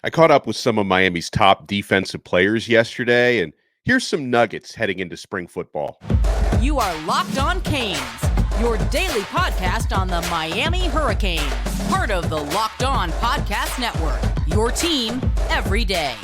I caught up with some of Miami's top defensive players yesterday, and here's some nuggets heading into spring football. You are Locked On Canes, your daily podcast on the Miami Hurricanes, part of the Locked On Podcast Network, your team every day.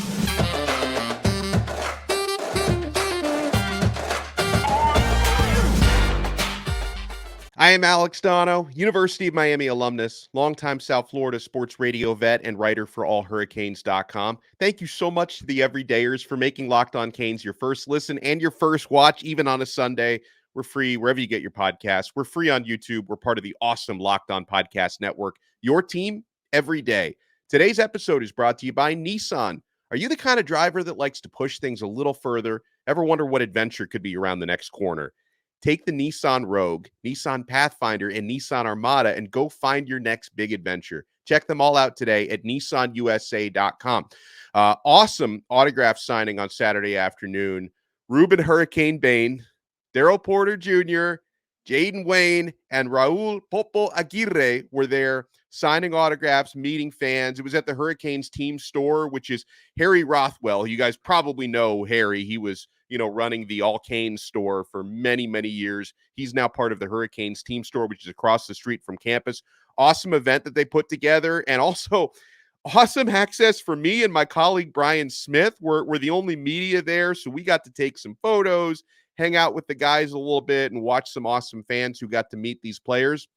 I am Alex Donno, University of Miami alumnus, longtime South Florida sports radio vet, and writer for allhurricanes.com. Thank you so much to the everydayers for making Locked On Canes your first listen and your first watch, even on a Sunday. We're free wherever you get your podcasts. We're free on YouTube. We're part of the awesome Locked On Podcast Network, your team every day. Today's episode is brought to you by Nissan. Are you the kind of driver that likes to push things a little further? Ever wonder what adventure could be around the next corner? Take the Nissan Rogue, Nissan Pathfinder, and Nissan Armada and go find your next big adventure. Check them all out today at nissanusa.com. Awesome autograph signing on Saturday afternoon. Rueben Hurricane Bain, Daryl Porter Jr., Jayden Wayne, and Raul Popo Aguirre were there signing autographs, meeting fans. It was at the Hurricanes team store, which is Harry Rothwell. You guys probably know Harry. He was running the All Canes store for many, many years. He's now part of the Hurricanes team store, which is across the street from campus. Awesome event that they put together, and also awesome access for me and my colleague Brian Smith. We're the only media there, so we got to take some photos, hang out with the guys a little bit, and watch some awesome fans who got to meet these players.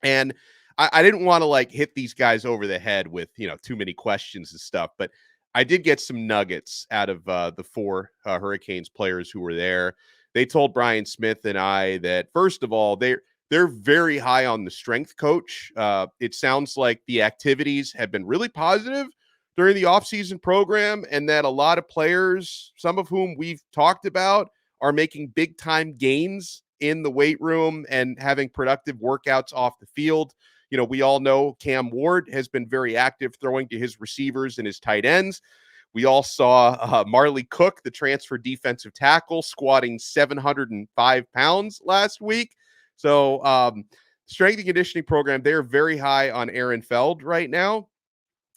And I didn't want to hit these guys over the head with too many questions and stuff, but I did get some nuggets out of the four Hurricanes players who were there. They told Brian Smith and I that, first of all, they're very high on the strength coach. It sounds like the activities have been really positive during the offseason program, and that a lot of players, some of whom we've talked about, are making big-time gains in the weight room and having productive workouts off the field. We all know Cam Ward has been very active throwing to his receivers and his tight ends. We all saw Marley Cook, the transfer defensive tackle, squatting 705 pounds last week. So strength and conditioning program, they're very high on Aaron Feld right now.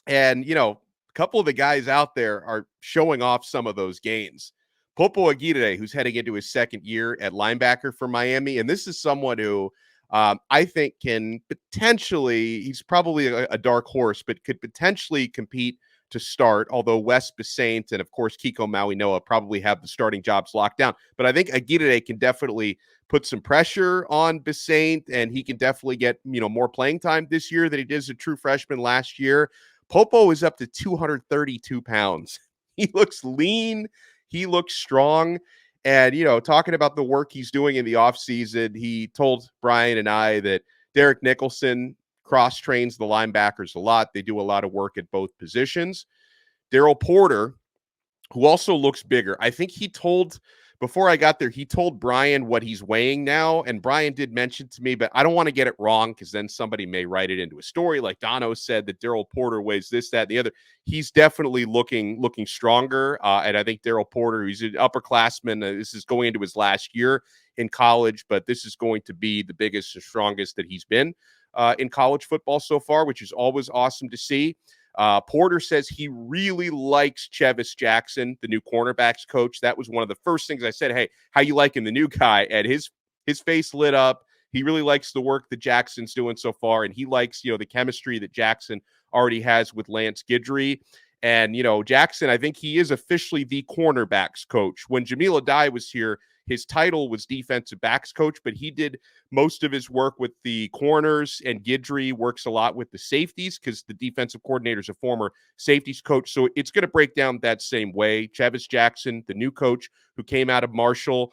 And, a couple of the guys out there are showing off some of those gains. Popo Aguirre, who's heading into his second year at linebacker for Miami. And this is someone who I think can potentially, he's probably a dark horse, but could potentially compete to start, although Wes Besaint and, of course, Kiko Mauinoa probably have the starting jobs locked down. But I think Aguirre can definitely put some pressure on Besaint, and he can definitely get, more playing time this year than he did as a true freshman last year. Popo is up to 232 pounds. He looks lean. He looks strong. And, talking about the work he's doing in the offseason, he told Brian and I that Derek Nicholson cross-trains the linebackers a lot. They do a lot of work at both positions. Daryl Porter, who also looks bigger, I think before I got there, he told Brian what he's weighing now, and Brian did mention to me, but I don't want to get it wrong because then somebody may write it into a story like Donno said that Daryl Porter weighs this, that, and the other. He's definitely looking stronger, and I think Daryl Porter, he's an upperclassman. This is going into his last year in college, but this is going to be the biggest and strongest that he's been in college football so far, which is always awesome to see. Porter says he really likes Chevis Jackson, the new cornerbacks coach. That was one of the first things I said, hey, how you liking the new guy? And his face lit up. He really likes the work that Jackson's doing so far, and he likes, the chemistry that Jackson already has with Lance Guidry. And, Jackson, I think he is officially the cornerbacks coach. When Jamil Adai was here, his title was defensive backs coach, but he did most of his work with the corners, and Guidry works a lot with the safeties because the defensive coordinator is a former safeties coach. So it's going to break down that same way. Chevis Jackson, the new coach who came out of Marshall,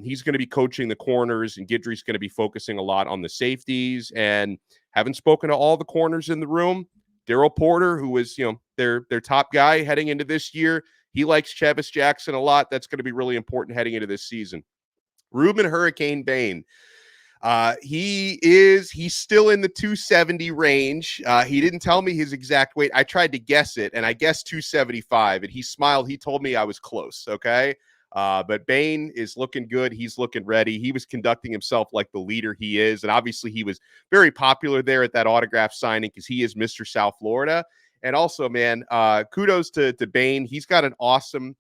he's going to be coaching the corners, and Guidry's going to be focusing a lot on the safeties. And having spoken to all the corners in the room, Daryl Porter, who is, their top guy heading into this year, he likes Chevis Jackson a lot. That's going to be really important heading into this season. Rueben Hurricane Bain. He's still in the 270 range. He didn't tell me his exact weight. I tried to guess it, and I guessed 275, and he smiled. He told me I was close, okay? But Bain is looking good. He's looking ready. He was conducting himself like the leader he is, and obviously he was very popular there at that autograph signing because he is Mr. South Florida. And also, man, kudos to Bain. He's got an awesome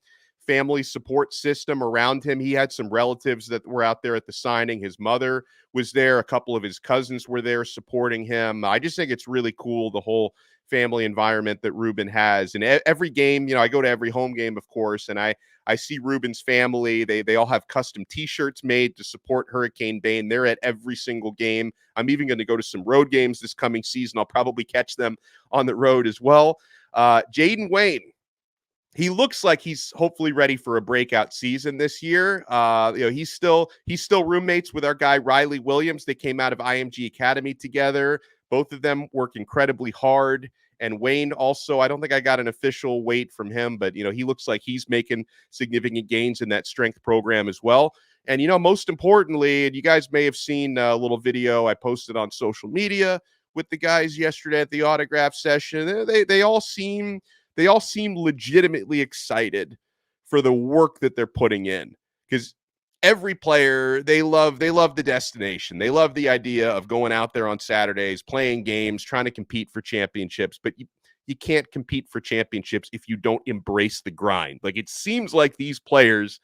family support system around him. He had some relatives that were out there at the signing. His mother was there. A couple of his cousins were there supporting him. I just think it's really cool, the whole family environment that Rueben has. And every game, I go to every home game, of course, and I see Ruben's family. They all have custom T-shirts made to support Hurricane Bain. They're at every single game. I'm even going to go to some road games this coming season. I'll probably catch them on the road as well. Jayden Wayne, he looks like he's hopefully ready for a breakout season this year. He's still roommates with our guy Riley Williams. They came out of IMG Academy together. Both of them work incredibly hard. And Wayne also, I don't think I got an official weight from him, but he looks like he's making significant gains in that strength program as well. And most importantly, and you guys may have seen a little video I posted on social media with the guys yesterday at the autograph session. They all seem legitimately excited for the work that they're putting in, because every player, they love the destination. They love the idea of going out there on Saturdays, playing games, trying to compete for championships. But you can't compete for championships if you don't embrace the grind. Like, it seems like these players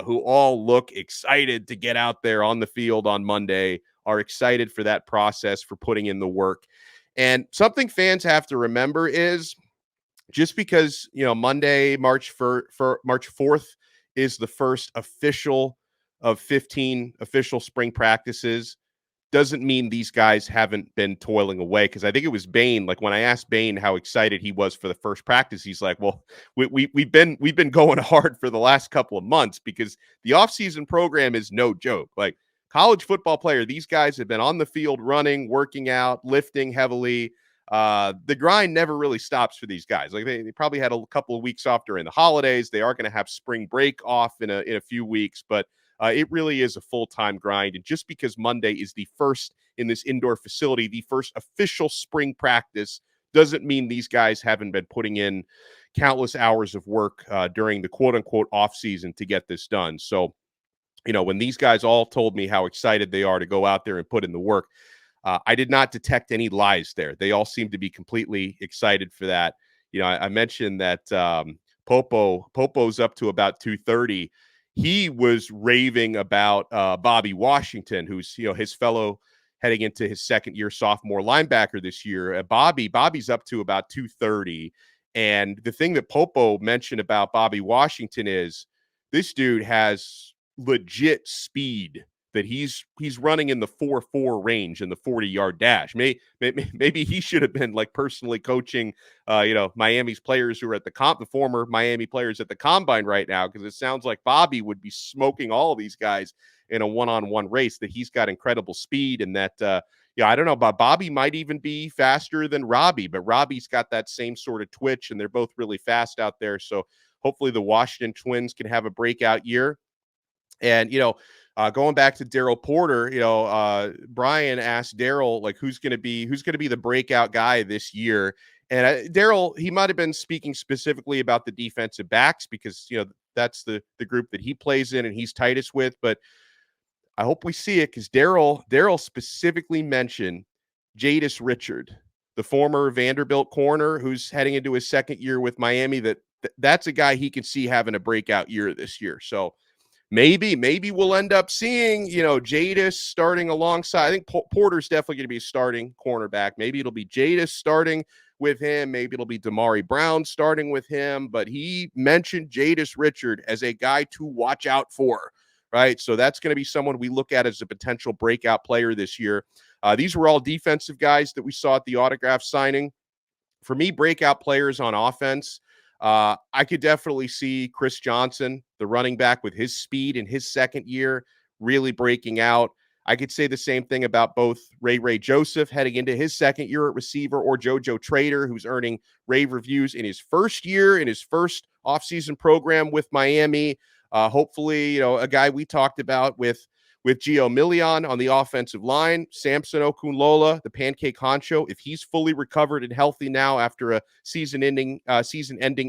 who all look excited to get out there on the field on Monday are excited for that process, for putting in the work. And something fans have to remember is, just because, Monday, March 4th is the first official of 15 official spring practices, doesn't mean these guys haven't been toiling away. Because I think it was Bain, like when I asked Bain how excited he was for the first practice, he's like, well, we've been going hard for the last couple of months, because the offseason program is no joke. Like, college football player, these guys have been on the field running, working out, lifting heavily. The grind never really stops for these guys. Like, they probably had a couple of weeks off during the holidays. They are going to have spring break off in a few weeks, but it really is a full-time grind. And just because Monday is the first in this indoor facility, the first official spring practice, doesn't mean these guys haven't been putting in countless hours of work during the quote-unquote off-season to get this done. So, when these guys all told me how excited they are to go out there and put in the work, I did not detect any lies there. They all seem to be completely excited for that. I mentioned that Popo's up to about 230. He was raving about Bobby Washington, who's his fellow heading into his second year sophomore linebacker this year. Bobby's up to about 230. And the thing that Popo mentioned about Bobby Washington is, this dude has legit speed, that he's running in the 4.4 range in the 40-yard dash. Maybe he should have been like personally coaching, Miami's players who are at the former Miami players at the combine right now, because it sounds like Bobby would be smoking all of these guys in a one-on-one race. That he's got incredible speed, and that I don't know, but Bobby might even be faster than Robbie, but Robbie's got that same sort of twitch, and they're both really fast out there. So hopefully the Washington Twins can have a breakout year. And going back to Daryl Porter, Brian asked Daryl, like, who's going to be the breakout guy this year. And Daryl, he might have been speaking specifically about the defensive backs, because that's the group that he plays in and he's tightest with. But I hope we see it, because Daryl specifically mentioned Jadis Richard, the former Vanderbilt corner who's heading into his second year with Miami. That's a guy he can see having a breakout year this year. So maybe we'll end up seeing, Jadis starting alongside. I think Porter's definitely going to be a starting cornerback. Maybe it'll be Jadis starting with him. Maybe it'll be Damari Brown starting with him. But he mentioned Jadis Richard as a guy to watch out for, right? So that's going to be someone we look at as a potential breakout player this year. These were all defensive guys that we saw at the autograph signing. For me, breakout players on offense, I could definitely see Chris Johnson, the running back, with his speed in his second year, really breaking out. I could say the same thing about both Ray Joseph heading into his second year at receiver, or JoJo Trader, who's earning rave reviews in his first year, in his first offseason program with Miami. Hopefully, a guy we talked about with Gio Milian on the offensive line, Samson Okunlola, the pancake honcho, if he's fully recovered and healthy now after a season-ending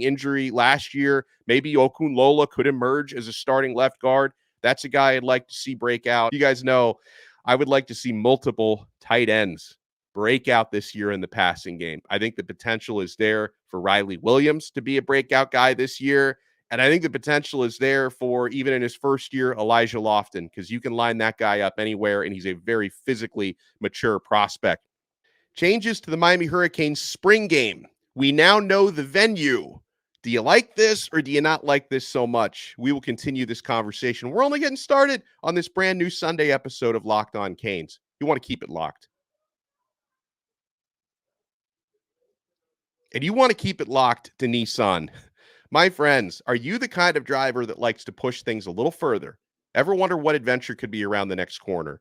injury last year, maybe Okunlola could emerge as a starting left guard. That's a guy I'd like to see break out. You guys know I would like to see multiple tight ends breakout this year in the passing game. I think the potential is there for Riley Williams to be a breakout guy this year. And I think the potential is there for, even in his first year, Elijah Lofton, because you can line that guy up anywhere, and he's a very physically mature prospect. Changes to the Miami Hurricanes spring game. We now know the venue. Do you like this or do you not like this so much? We will continue this conversation. We're only getting started on this brand new Sunday episode of Locked On Canes. You want to keep it locked. And you want to keep it locked to Nissan. My friends, are you the kind of driver that likes to push things a little further? Ever wonder what adventure could be around the next corner?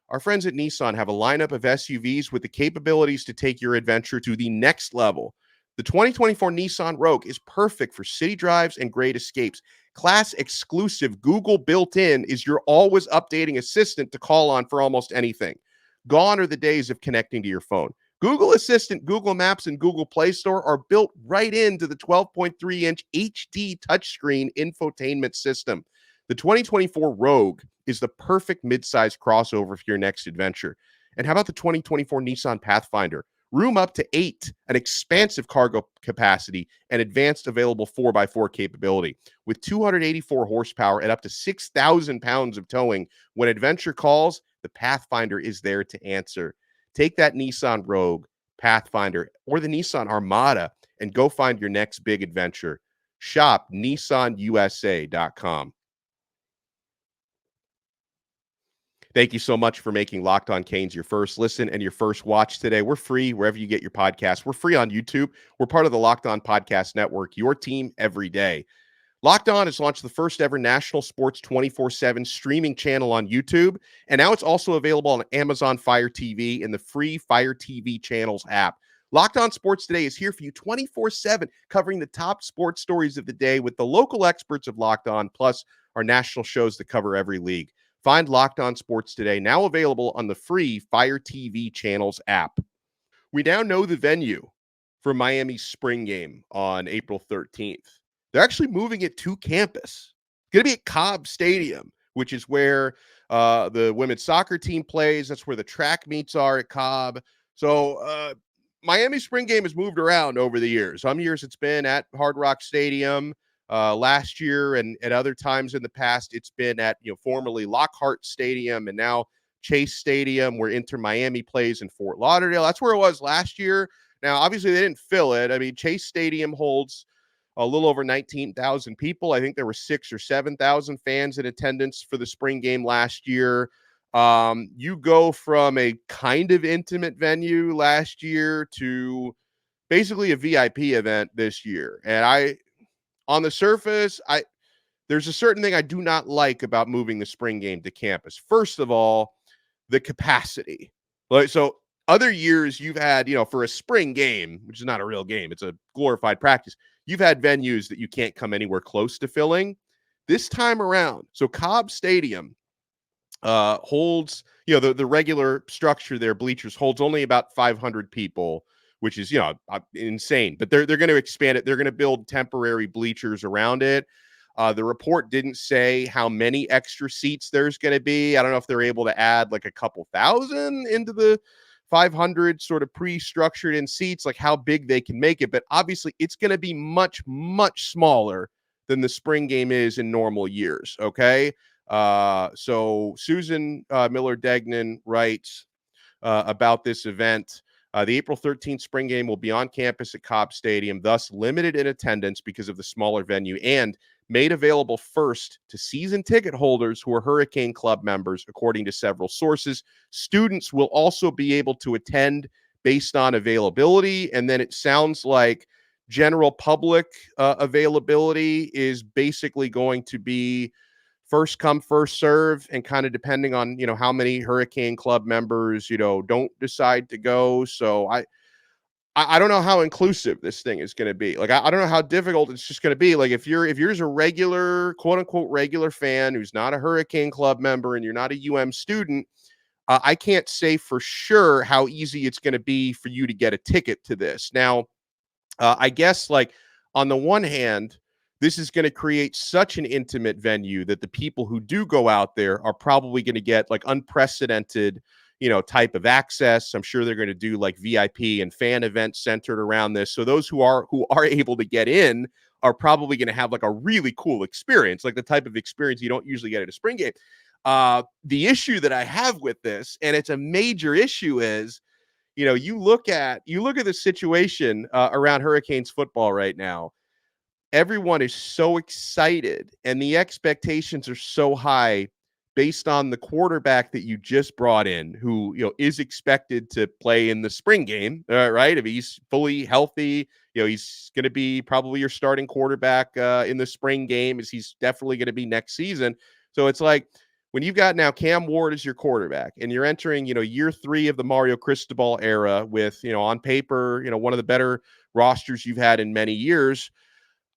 Our friends at Nissan have a lineup of SUVs with the capabilities to take your adventure to the next level. The 2024 Nissan Rogue is perfect for city drives and great escapes. Class exclusive Google built-in is your always updating assistant to call on for almost anything. Gone are the days of connecting to your phone. Google Assistant, Google Maps, and Google Play Store are built right into the 12.3-inch HD touchscreen infotainment system. The 2024 Rogue is the perfect midsize crossover for your next adventure. And how about the 2024 Nissan Pathfinder? Room up to 8, an expansive cargo capacity, and advanced available 4x4 capability. With 284 horsepower and up to 6,000 pounds of towing, when adventure calls, the Pathfinder is there to answer. Take that Nissan Rogue, Pathfinder, or the Nissan Armada and go find your next big adventure. Shop nissanusa.com. Thank you so much for making Locked On Canes your first listen and your first watch today. We're free wherever you get your podcasts. We're free on YouTube. We're part of the Locked On Podcast Network, your team every day. Locked On has launched the first ever national sports 24/7 streaming channel on YouTube, and now it's also available on Amazon Fire TV and the free Fire TV channels app. Locked On Sports Today is here for you 24/7, covering the top sports stories of the day with the local experts of Locked On, plus our national shows that cover every league. Find Locked On Sports Today, now available on the free Fire TV channels app. We now know the venue for Miami's spring game on April 13th. They're actually moving it to campus. It's going to be at Cobb Stadium, which is where the women's soccer team plays. That's where the track meets are at Cobb. So Miami spring game has moved around over the years. Some years it's been at Hard Rock Stadium. Last year and at other times in the past, it's been at formerly Lockhart Stadium and now Chase Stadium, where Inter Miami plays in Fort Lauderdale. That's where it was last year. Now, obviously, they didn't fill it. I mean, Chase Stadium holds a little over 19,000 people. I think there were 6,000 or 7,000 fans in attendance for the spring game last year. You go from a kind of intimate venue last year to basically a VIP event this year. And on the surface, there's a certain thing I do not like about moving the spring game to campus. First of all, the capacity. So other years you've had, for a spring game, which is not a real game, it's a glorified practice, you've had venues that you can't come anywhere close to filling. This time around, so Cobb Stadium holds, the regular structure there, bleachers, holds only about 500 people, which is, insane. But they're going to expand it. They're going to build temporary bleachers around it. The report didn't say how many extra seats there's going to be. I don't know if they're able to add like a couple thousand into the 500 sort of pre-structured in seats, like how big they can make it. But obviously it's going to be much, much smaller than the spring game is in normal years. Okay. So Susan Miller-Degnan writes about this event. The April 13th spring game will be on campus at Cobb Stadium, thus limited in attendance because of the smaller venue, and made available first to season ticket holders who are Hurricane Club members, according to several sources. Students will also be able to attend based on availability, and then it sounds like general public availability is basically going to be first come, first serve, and kind of depending on, how many Hurricane Club members, don't decide to go. So I don't know how inclusive this thing is going to be. Like, I don't know how difficult it's just going to be. Like, if you're a regular, quote unquote, regular fan who's not a Hurricane Club member and you're not a UM student, I can't say for sure how easy it's going to be for you to get a ticket to this. Now, I guess, like, on the one hand, this is going to create such an intimate venue that the people who do go out there are probably going to get like unprecedented, type of access. I'm sure they're going to do like VIP and fan events centered around this. So those who are able to get in are probably going to have like a really cool experience, like the type of experience you don't usually get at a spring game. The issue that I have with this, and it's a major issue, is, you look at the situation around Hurricanes football right now. Everyone is so excited and the expectations are so high based on the quarterback that you just brought in, who, is expected to play in the spring game, right? If he's fully healthy, he's going to be probably your starting quarterback in the spring game, as he's definitely going to be next season. So it's like, when you've got now Cam Ward as your quarterback and you're entering, year 3 of the Mario Cristobal era with, on paper, one of the better rosters you've had in many years,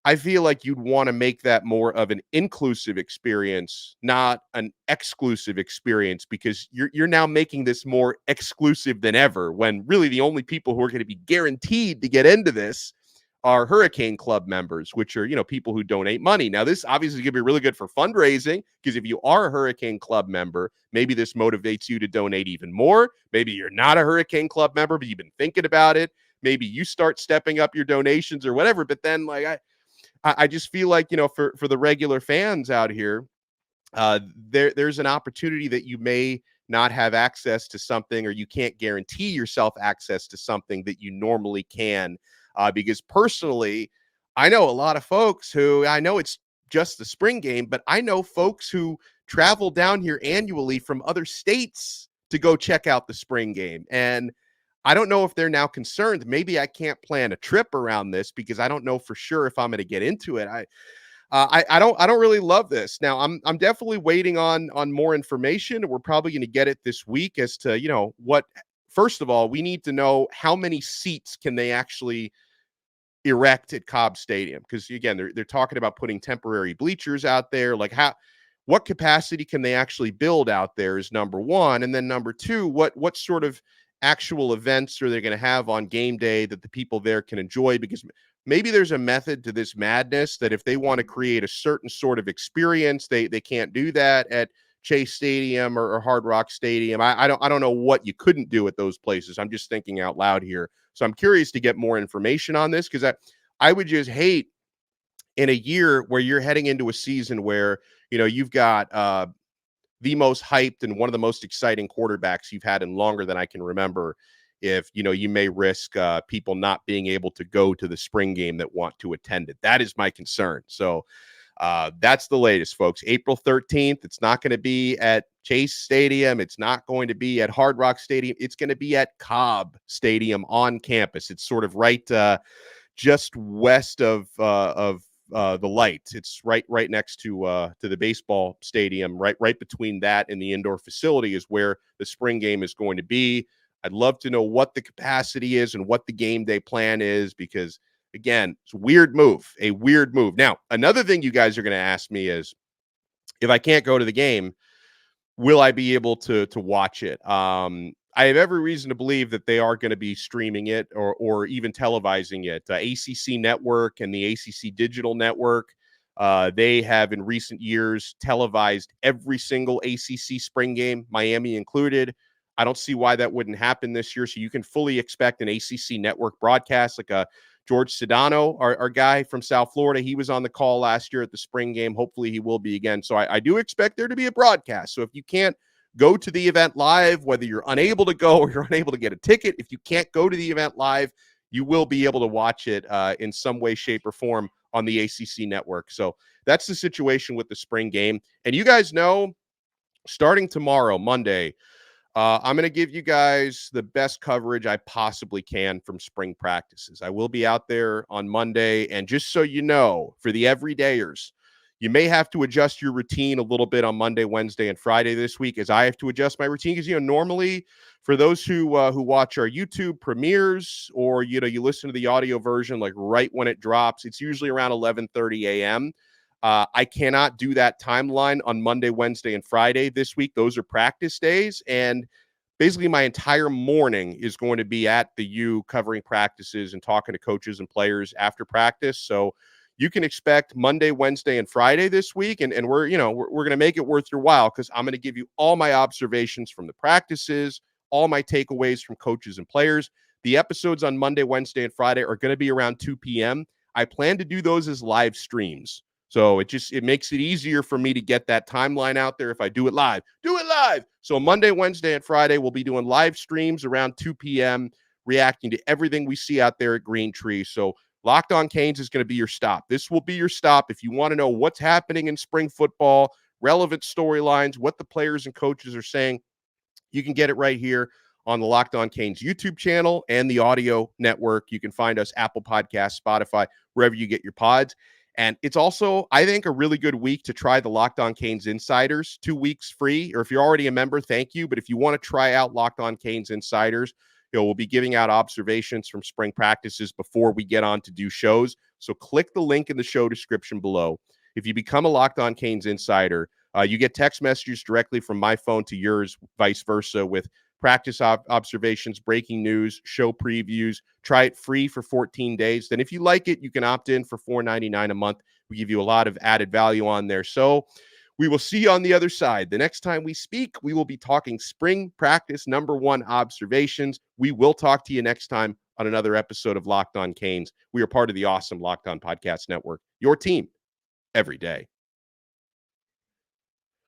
I feel like you'd want to make that more of an inclusive experience, not an exclusive experience, because you're now making this more exclusive than ever, when really the only people who are going to be guaranteed to get into this are Hurricane Club members, which are, people who donate money. Now, this obviously is going to be really good for fundraising, because if you are a Hurricane Club member, maybe this motivates you to donate even more. Maybe you're not a Hurricane Club member, but you've been thinking about it. Maybe you start stepping up your donations or whatever. But then, like, I just feel like, for the regular fans out here, there's an opportunity that you may not have access to something, or you can't guarantee yourself access to something that you normally can. Because personally, I know a lot of folks who, I know it's just the spring game, but I know folks who travel down here annually from other states to go check out the spring game. And I don't know if they're now concerned. Maybe I can't plan a trip around this because I don't know for sure if I'm going to get into it. I don't really love this. Now, I'm definitely waiting on more information. We're probably going to get it this week as to, what. First of all, we need to know how many seats can they actually erect at Cobb Stadium, because again, they're talking about putting temporary bleachers out there. Like, what capacity can they actually build out there is number one, and then number two, what sort of actual events are they going to have on game day that the people there can enjoy? Because maybe there's a method to this madness that if they want to create a certain sort of experience, they can't do that at Chase Stadium or Hard Rock Stadium. I don't know what you couldn't do at those places. I'm just thinking out loud here. So I'm curious to get more information on this, because I would just hate, in a year where you're heading into a season where, you've got the most hyped and one of the most exciting quarterbacks you've had in longer than I can remember, if, you may risk people not being able to go to the spring game that want to attend it. That is my concern. So that's the latest, folks. April 13th. It's not going to be at Chase Stadium. It's not going to be at Hard Rock Stadium. It's going to be at Cobb Stadium on campus. It's sort of right just west of the light. It's right next to the baseball stadium. Right between that and the indoor facility is where the spring game is going to be. I'd love to know what the capacity is and what the game day plan is, because again, it's a weird move. Now, another thing you guys are going to ask me is, if I can't go to the game, will I be able to watch it? I have every reason to believe that they are going to be streaming it or even televising it. ACC Network and the ACC Digital Network, they have in recent years televised every single ACC spring game, Miami included. I don't see why that wouldn't happen this year. So you can fully expect an ACC Network broadcast, like a George Sedano, our guy from South Florida. He was on the call last year at the spring game. Hopefully he will be again. So I do expect there to be a broadcast. So if you can't go to the event live, whether you're unable to go or you're unable to get a ticket, if you can't go to the event live, you will be able to watch it in some way, shape, or form on the ACC Network. So that's the situation with the spring game. And you guys know, starting tomorrow, Monday, I'm going to give you guys the best coverage I possibly can from spring practices. I will be out there on Monday. And just so you know, for the everydayers, you may have to adjust your routine a little bit on Monday, Wednesday, and Friday this week, as I have to adjust my routine. Because, normally for those who watch our YouTube premieres, or, you listen to the audio version like right when it drops, it's usually around 11:30 a.m. I cannot do that timeline on Monday, Wednesday, and Friday this week. Those are practice days. And basically my entire morning is going to be at the U covering practices and talking to coaches and players after practice. So you can expect Monday, Wednesday, and Friday this week. And we're going to make it worth your while, because I'm going to give you all my observations from the practices, all my takeaways from coaches and players. The episodes on Monday, Wednesday, and Friday are going to be around 2 p.m. I plan to do those as live streams. So it makes it easier for me to get that timeline out there if I do it live. Do it live. So Monday, Wednesday, and Friday, we'll be doing live streams around 2 p.m., reacting to everything we see out there at Green Tree. So Locked On Canes is going to be your stop. This will be your stop if you want to know what's happening in spring football, relevant storylines, what the players and coaches are saying. You can get it right here on the Locked On Canes YouTube channel and the audio network. You can find us Apple Podcasts, Spotify, wherever you get your pods. And it's also, I think, a really good week to try the Locked On Canes Insiders, 2 weeks free. Or if you're already a member, thank you. But if you want to try out Locked On Canes Insiders, we'll be giving out observations from spring practices before we get on to do shows. So click the link in the show description below. If you become a Locked On Canes Insider, you get text messages directly from my phone to yours, vice versa, with practice observations, breaking news, show previews. Try it free for 14 days. Then if you like it, you can opt in for $4.99 a month. We give you a lot of added value on there. So we will see you on the other side. The next time we speak, we will be talking spring practice #1 observations. We will talk to you next time on another episode of Locked On Canes. We are part of the awesome Locked On Podcast Network, your team every day.